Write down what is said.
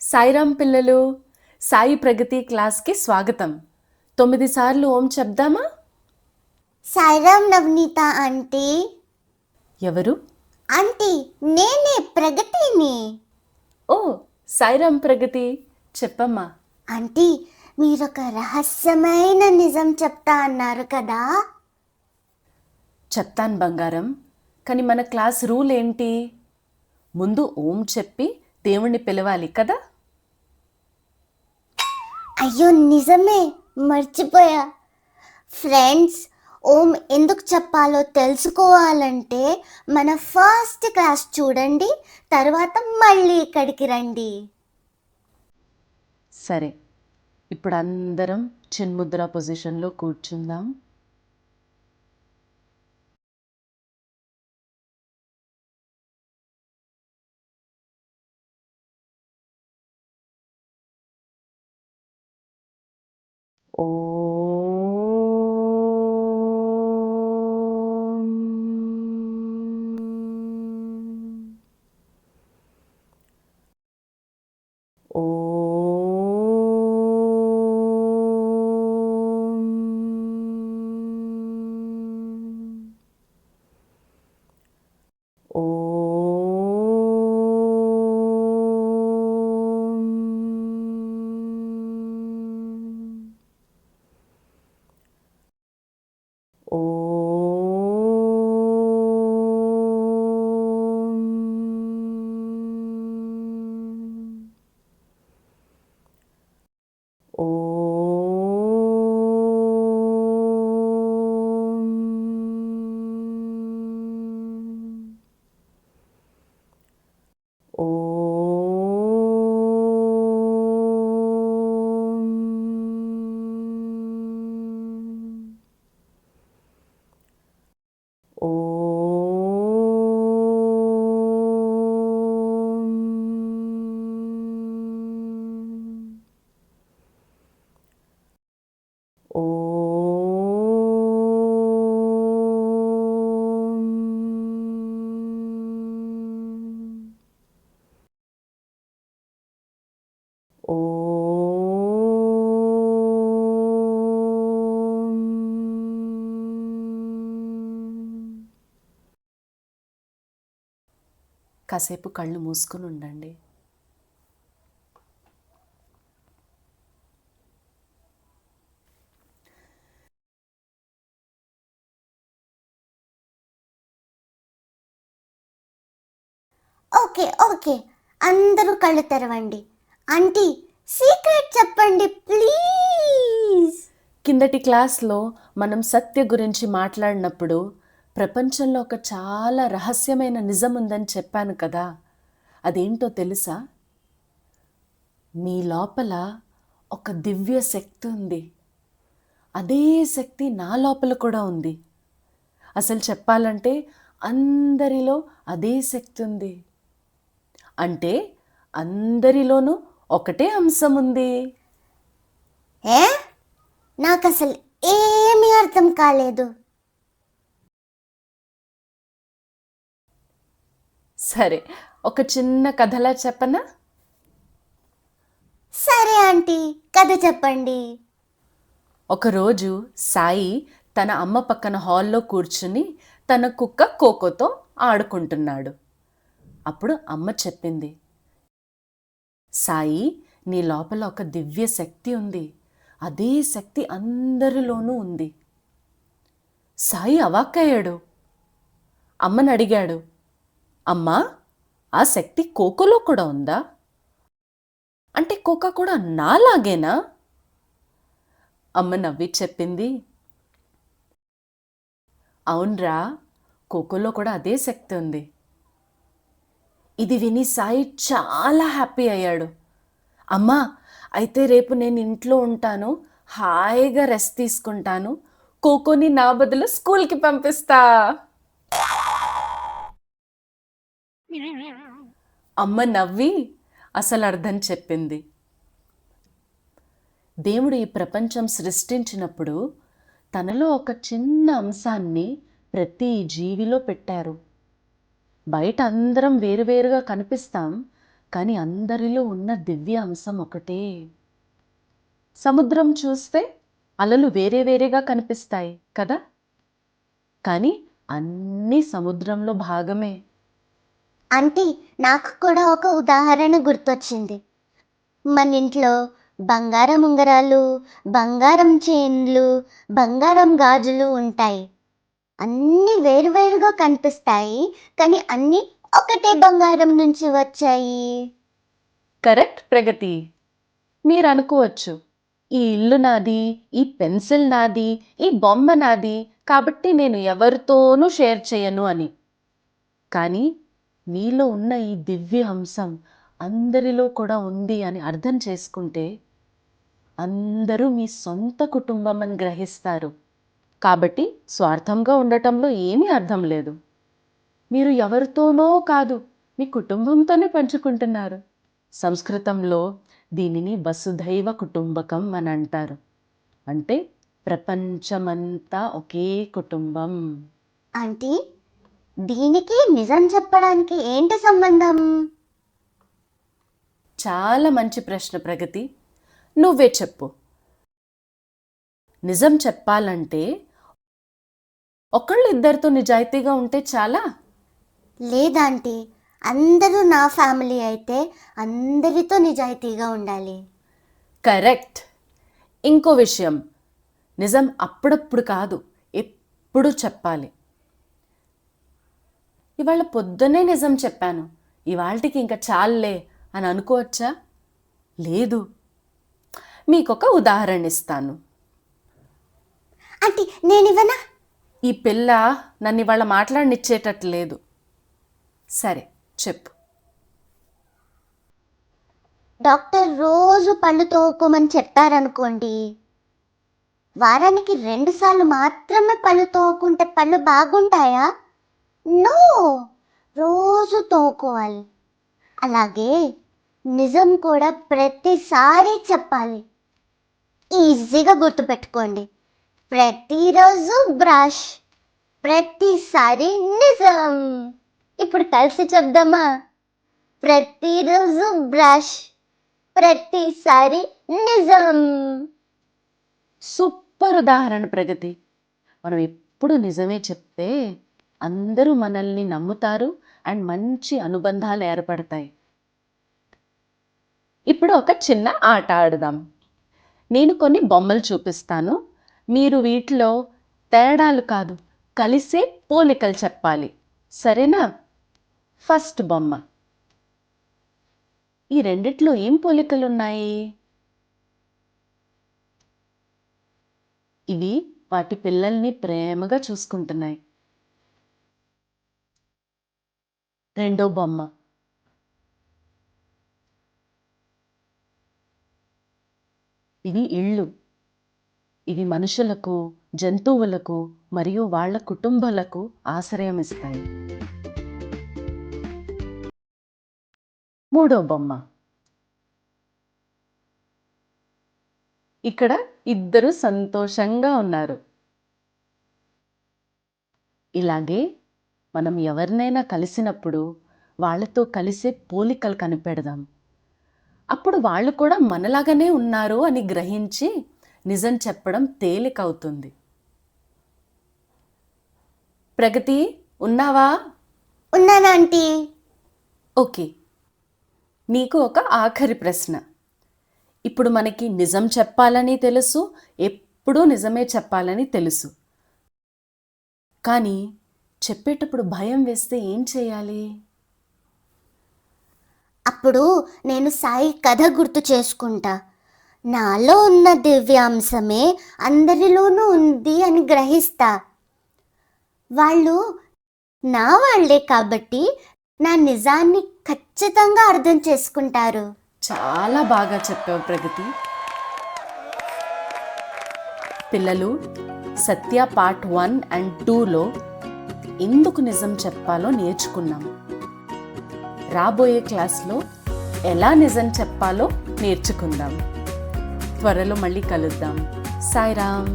సాయిరాం పిల్లలు, సాయి ప్రగతి క్లాస్కి స్వాగతం. 9 సార్లు ఓం చెప్దామా? సాయిరామ్ నవనీత ఆంటీ. ఎవరు? ఆంటీ, నేనే ప్రగతిని. ఓ, సాయిరాం ప్రగతి, చెప్పమ్మా. ఆంటీ, మీరొక రహస్యమైన నిజం చెప్తా అన్నారు కదా. చెప్తాను బంగారం, కానీ మన క్లాస్ రూల్ ఏంటి? ముందు ఓం చెప్పి దేవుణ్ణి పిలవాలి కదా. అయ్యో నిజమే, మర్చిపోయా. ఫ్రెండ్స్, ఓం ఎందుకు చెప్పాలో తెలుసుకోవాలంటే మన ఫస్ట్ క్లాస్ చూడండి, తర్వాత మళ్ళీ ఇక్కడికి రండి. సరే, ఇప్పుడు అందరం చిన్ముద్ర పొజిషన్లో కూర్చుందాం. కాసేపు కళ్ళు మూసుకొని ఉండండి. ఓకే ఓకే, అందరూ కళ్ళు తెరవండి. ఆంటీ, సీక్రెట్ చెప్పండి ప్లీజ్. కిందటి క్లాస్లో మనం సత్య గురించి మాట్లాడినప్పుడు ప్రపంచంలో ఒక చాలా రహస్యమైన నిజం ఉందని చెప్పాను కదా. అదేంటో తెలుసా? మీ లోపల ఒక దివ్య శక్తి ఉంది. అదే శక్తి నా లోపల కూడా ఉంది. అసలు చెప్పాలంటే అందరిలో అదే శక్తి ఉంది. అంటే అందరిలోనూ ఒకటే అంశం ఉంది. ఏ, నాకు అసలు ఏమీ అర్థం కాలేదు. సరే, ఒక చిన్న కథలా చెప్పనా? సరే ఆంటీ, కథ చెప్పండి. ఒకరోజు సాయి తన అమ్మ పక్కన హాల్లో కూర్చుని తన కుక్క కోకోతో ఆడుకుంటున్నాడు. అప్పుడు అమ్మ చెప్పింది, సాయి, నీ లోపల ఒక దివ్య శక్తి ఉంది. అదే శక్తి అందరిలోనూ ఉంది. సాయి అవాక్కయ్యాడు. అమ్మని అడిగాడు, అమ్మా, ఆ శక్తి కోకోలో కూడా ఉందా? అంటే కోకా కూడా నాలాగేనా? అమ్మ నవ్వి చెప్పింది, అవునరా, కోకోలో కూడా అదే శక్తి ఉంది. ఇది విని సాయి చాలా హ్యాపీ అయ్యాడు. అమ్మా, అయితే రేపు నేను ఇంట్లో ఉంటాను, హాయిగా రెస్ట్ తీసుకుంటాను, కోకోని నా బదులు స్కూల్కి పంపిస్తా. అమ్మ నవ్వి అసలు అర్థం చెప్పింది. దేవుడు ఈ ప్రపంచం సృష్టించినప్పుడు తనలో ఒక చిన్న అంశాన్ని ప్రతి జీవిలో పెట్టారు. బయట అందరం వేరువేరుగా కనిపిస్తాం, కానీ అందరిలో ఉన్న దివ్య అంశం ఒకటే. సముద్రం చూస్తే అలలు వేరే వేరేగా కనిపిస్తాయి కదా, కానీ అన్నీ సముద్రంలో భాగమే. ఆంటీ, నాకు కూడా ఒక ఉదాహరణ గుర్తొచ్చింది. మన ఇంట్లో బంగారం ఉంగరాలు, బంగారం చైన్లు, బంగారం గాజులు ఉంటాయి. అన్నీ వేరువేరుగా కనిపిస్తాయి, కానీ అన్నీ ఒకటే బంగారం నుంచి వచ్చాయి. కరెక్ట్ ప్రగతి. మీరు అనుకోవచ్చు, ఈ ఇల్లు నాది, ఈ పెన్సిల్ నాది, ఈ బొమ్మ నాది, కాబట్టి నేను ఎవరితోనూ షేర్ చేయను అని. కానీ మీలో ఉన్న ఈ దివ్య అంశం అందరిలో కూడా ఉంది అని అర్థం చేసుకుంటే అందరూ మీ సొంత కుటుంబం అని గ్రహిస్తారు. కాబట్టి స్వార్థంగా ఉండటంలో ఏమీ అర్థం లేదు. మీరు ఎవరితోనో కాదు, మీ కుటుంబంతోనే పంచుకుంటున్నారు. సంస్కృతంలో దీనిని వసుధైవ కుటుంబకం అని అంటారు. అంటే ప్రపంచమంతా ఒకే కుటుంబం. ఆంటీ, దీనికి నిజం చెప్పడానికి ఏంటి సంబంధం? చాలా మంచి ప్రశ్న ప్రగతి. నువ్వే చెప్పు. నిజం చెప్పాలంటే ఒకళ్ళు ఇద్దరితో నిజాయితీగా ఉంటే చాలా? లేదాంటీ, అందరూ నా ఫ్యామిలీ అయితే అందరితో నిజాయితీగా ఉండాలి. కరెక్ట్. ఇంకో విషయం, నిజం అప్పుడప్పుడు కాదు, ఎప్పుడు చెప్పాలి. ఇవాళ పొద్దున్నే నిజం చెప్పాను, ఇవాళకి ఇంకా చాలులే అని అనుకోవచ్చా? లేదు. మీకొక ఉదాహరణ ఇస్తాను. ఆంటీ, నేనివ్వనా? ఈ పిల్ల నన్ను ఇవాళ మాట్లాడనిచ్చేటట్లేదు. సరే చెప్పు. డాక్టర్ రోజు పళ్ళు తోముకోమని చెప్పారనుకోండి, వారానికి 2 సార్లు మాత్రమే పళ్ళు తోముకుంటే పళ్ళు బాగుంటాయా? నో, రోజు తోముకోవాలి. అలాగే నిజం కూడా ప్రతిసారి చెప్పాలి. ఈజీగా గుర్తుపెట్టుకోండి. ప్రతిరోజు బ్రష్, ప్రతిసారి నిజం. ఇప్పుడు కలిసి చెప్దామా? ప్రతిరోజు బ్రష్, ప్రతిసారి నిజం. సూపర్ ఉదాహరణ ప్రగతి. మనం ఎప్పుడు నిజమే చెప్తే అందరూ మనల్ని నమ్ముతారు అండ్ మంచి అనుబంధాలు ఏర్పడతాయి. ఇప్పుడు ఒక చిన్న ఆట ఆడుదాం. నేను కొన్ని బొమ్మలు చూపిస్తాను, మీరు వీటిలో తేడాలు కాదు, కలిసే పోలికలు చెప్పాలి. సరేనా? ఫస్ట్ బొమ్మ. ఈ రెండిట్లో ఏం పోలికలు ఉన్నాయి? ఇవి వాటి పిల్లల్ని ప్రేమగా చూసుకుంటున్నాయి. రెండో బొమ్మ. ఇవి ఇళ్ళు. ఇవి మనుషులకు, జంతువులకు మరియు వాళ్ళ కుటుంబాలకు ఆశ్రయం ఇస్తాయి. మూడో బొమ్మ. ఇక్కడ ఇద్దరు సంతోషంగా ఉన్నారు. ఇలాగే మనం ఎవరినైనా కలిసినప్పుడు వాళ్ళతో కలిసే పోలికలు కనిపెడదాం. అప్పుడు వాళ్ళు కూడా మనలాగానే ఉన్నారు అని గ్రహించి నిజం చెప్పడం తేలికవుతుంది. ప్రగతి, ఉన్నావా? ఉన్నానా ఆంటీ? ఓకే. నీకు ఒక ఆఖరి ప్రశ్న. ఇప్పుడు మనకి నిజం చెప్పాలని తెలుసు, ఎప్పుడూ నిజమే చెప్పాలని తెలుసు. కానీ చెప్పేటప్పుడు భయం వేస్తే ఏం చేయాలి? అప్పుడు నేను సాయి కథ గుర్తు చేసుకుంటా. నాలో ఉన్న దివ్యాంశమే అందరిలోనూ ఉంది అని గ్రహిస్తా. వాళ్ళు నా వాళ్ళే కాబట్టి నా నిజాన్ని ఖచ్చితంగా అర్థం చేసుకుంటారు. చాలా బాగా చెప్పావు ప్రగతి. పిల్లలు, సత్య పార్ట్ 1 and 2లో ఎందుకు నిజం చెప్పాలో నేర్చుకున్నాం. రాబోయే క్లాస్లో ఎలా నిజం చెప్పాలో నేర్చుకుందాం. త్వరలో మళ్ళీ కలుద్దాం. సాయిరామ్.